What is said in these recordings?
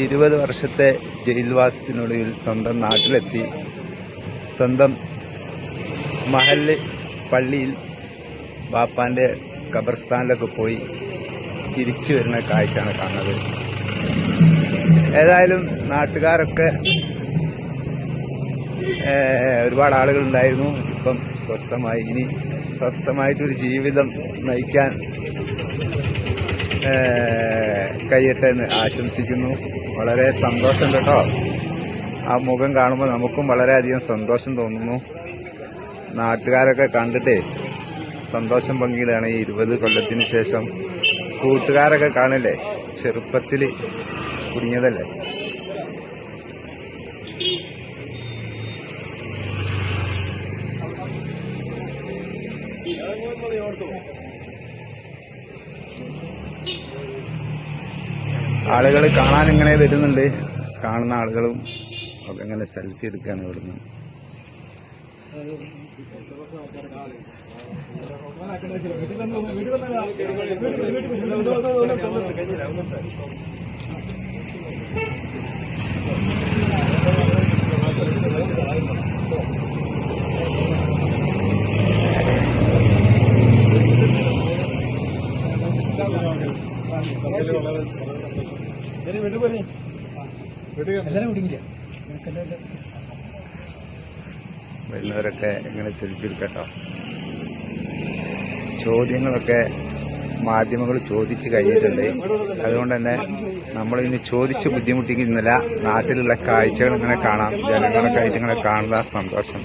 20 വർഷത്തെ ജയിൽവാസത്തിനൊടുവിൽ സ്വന്തം നാട്ടിലെത്തി സ്വന്തം മഹല്ല് പള്ളിയിൽ ബാപ്പാന്റെ ഖബർസ്ഥാനിലൊക്കെ പോയി തിരിച്ചു വരുന്ന കാഴ്ചയാണ് കാണുന്നത്. ഏതായാലും നാട്ടുകാരൊക്കെ ഒരുപാട് ആളുകളുണ്ടായിരുന്നു. ഇപ്പം സ്വസ്ഥമായി, ഇനി സ്വസ്ഥമായിട്ടൊരു ജീവിതം നയിക്കാൻ കഴിയട്ടെ എന്ന് ആശംസിക്കുന്നു. വളരെ സന്തോഷം കേട്ടോ. ആ മുഖം കാണുമ്പോൾ നമുക്കും വളരെയധികം സന്തോഷം തോന്നുന്നു. നാട്ടുകാരൊക്കെ കണ്ടിട്ട് സന്തോഷം പങ്കിടുകയാണ്. ഈ 20 കൊല്ലത്തിന് ശേഷം കൂട്ടുകാരൊക്കെ കാണില്ലേ, ചെറുപ്പത്തിൽ കുടുങ്ങിയതല്ലേ. ആളുകൾ കാണാൻ ഇങ്ങനെ വരുന്നുണ്ട്. കാണുന്ന ആളുകളും ഒക്കെ ഇങ്ങനെ സെൽഫി എടുക്കുകയാണ് ഇവിടുന്ന്. വരുന്നവരൊക്കെ ഇങ്ങനെ സെൽഫി എടുക്കട്ടോ. ചോദ്യങ്ങളൊക്കെ മാധ്യമങ്ങൾ ചോദിച്ചു കഴിഞ്ഞിട്ടുണ്ട്. അതുകൊണ്ട് തന്നെ നമ്മളിനി ചോദിച്ച് ബുദ്ധിമുട്ടിക്കുന്നില്ല. നാട്ടിലുള്ള കാഴ്ചകൾ ഇങ്ങനെ കാണാം, ജനങ്ങളൊക്കെ ആയിട്ട് ഇങ്ങനെ കാണുന്ന സന്തോഷം.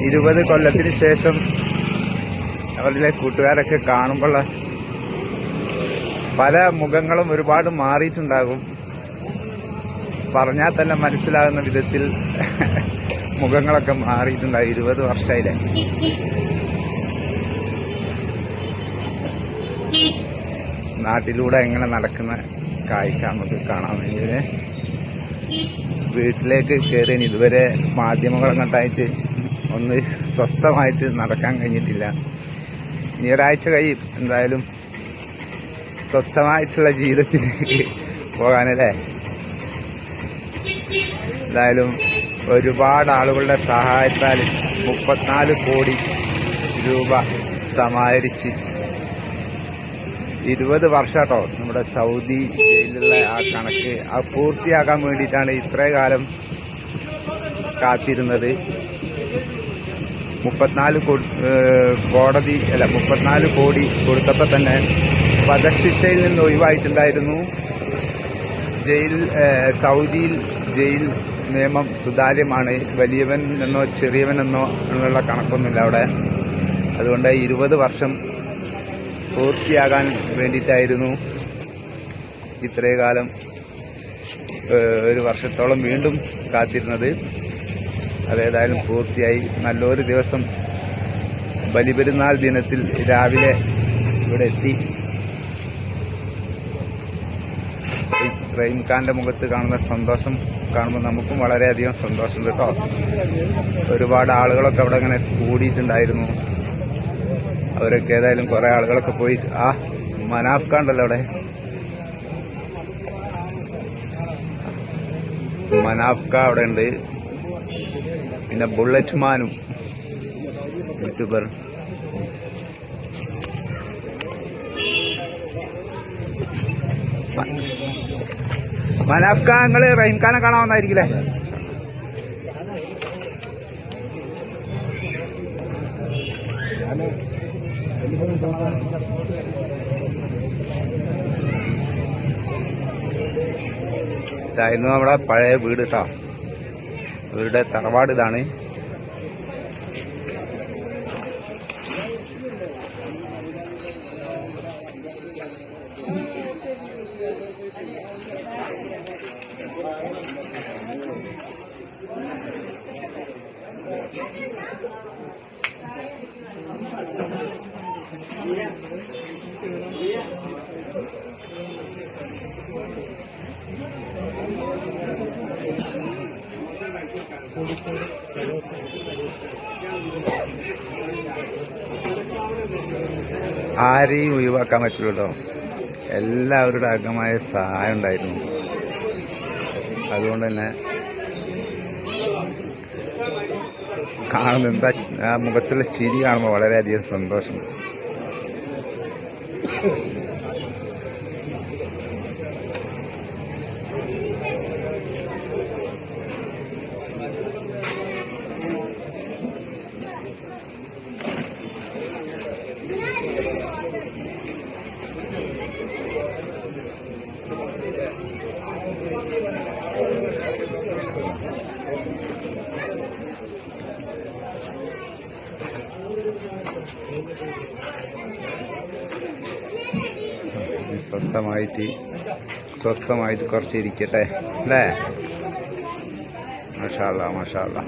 ഇരുപത് കൊല്ലത്തിന് ശേഷം അവരിലെ കൂട്ടുകാരൊക്കെ കാണുമ്പോൾ പല മുഖങ്ങളും ഒരുപാട് മാറിയിട്ടുണ്ടാകും. പറഞ്ഞാൽ തന്നെ മനസ്സിലാകുന്ന വിധത്തിൽ മുഖങ്ങളൊക്കെ മാറിയിട്ടുണ്ടാകും. 20 വർഷമായില്ലേ. നാട്ടിലൂടെ എങ്ങനെ നടക്കുന്ന കാഴ്ച നമുക്ക് കാണാൻ വേണ്ടി വീട്ടിലേക്ക് കയറി ഇതുവരെ മാധ്യമങ്ങളങ്ങോട്ടായിട്ട് ഒന്ന് സ്വസ്ഥമായിട്ട് നടക്കാൻ കഴിഞ്ഞിട്ടില്ല. ഇനി ഒരാഴ്ച കഴിയും എന്തായാലും സ്വസ്ഥമായിട്ടുള്ള ജീവിതത്തിലേക്ക് പോകാനല്ലേ. എന്തായാലും ഒരുപാട് ആളുകളുടെ സഹായത്താൽ 34 കോടി രൂപ സമാഹരിച്ച് 20 വർഷാട്ടോ നമ്മുടെ സൗദി ജയിലിലുള്ള ആ കണക്ക് പൂർത്തിയാക്കാൻ വേണ്ടിയിട്ടാണ് ഇത്രയും കാലം കാത്തിരുന്നത്. 34 കോടി കൊടുത്തപ്പോൾ തന്നെ വധശിക്ഷയിൽ നിന്ന് ഒഴിവായിട്ടുണ്ടായിരുന്നു. സൗദിയിൽ ജയിൽ നിയമം സുതാര്യമാണ്. വലിയവൻ എന്നോ ചെറിയവനെന്നോ എന്നുള്ള കണക്കൊന്നുമില്ല അവിടെ. അതുകൊണ്ട് 20 വർഷം പൂർത്തിയാകാൻ വേണ്ടിയിട്ടായിരുന്നു ഇത്രയും കാലം, 1 വർഷത്തോളം വീണ്ടും കാത്തിരുന്നത്. അതേതായാലും പൂർത്തിയായി. നല്ലൊരു ദിവസം ബലിപെരുന്നാൾ ദിനത്തിൽ രാവിലെ ഇവിടെ എത്തി. റഹീംഖാന്റെ മുഖത്ത് കാണുന്ന സന്തോഷം കാണുമ്പോൾ നമുക്കും വളരെയധികം സന്തോഷം കേട്ടോ. ഒരുപാട് ആളുകളൊക്കെ അവിടെ ഇങ്ങനെ കൂടിയിട്ടുണ്ടായിരുന്നു. അവരൊക്കെ ഏതായാലും കുറെ ആളുകളൊക്കെ പോയി. ആ മനാഫ് ഖാണ്ടല്ലോ അവിടെ, മനാഫ് ഖാൻ അവിടെ ഉണ്ട്. പിന്നെ ബുള്ളറ്റ് മാനും യൂട്യൂബർ. മനാഫ് ഖാൻ, നിങ്ങള് റഹീംഖാനെ കാണാൻ വന്നായിരിക്കില്ലേ? ഇതായിരുന്നു നമ്മുടെ പഴയ വീട് കേട്ടോ. അവരുടെ തറവാട് ഇതാണ്. ആരെയും ഒഴിവാക്കാൻ പറ്റില്ലല്ലോ. എല്ലാവരുടെ അകമായ സഹായം ഉണ്ടായിരുന്നു. അതുകൊണ്ട് തന്നെ കാണുന്ന എന്താ ആ മുഖത്തുള്ള ചിരി കാണുമ്പോൾ വളരെയധികം സന്തോഷമുണ്ട്. സ്വസ്ഥമായിട്ട് കുറച്ച് ഇരിക്കട്ടെ അല്ലേ? മാഷാ അല്ലാ മാഷാ അല്ലാ.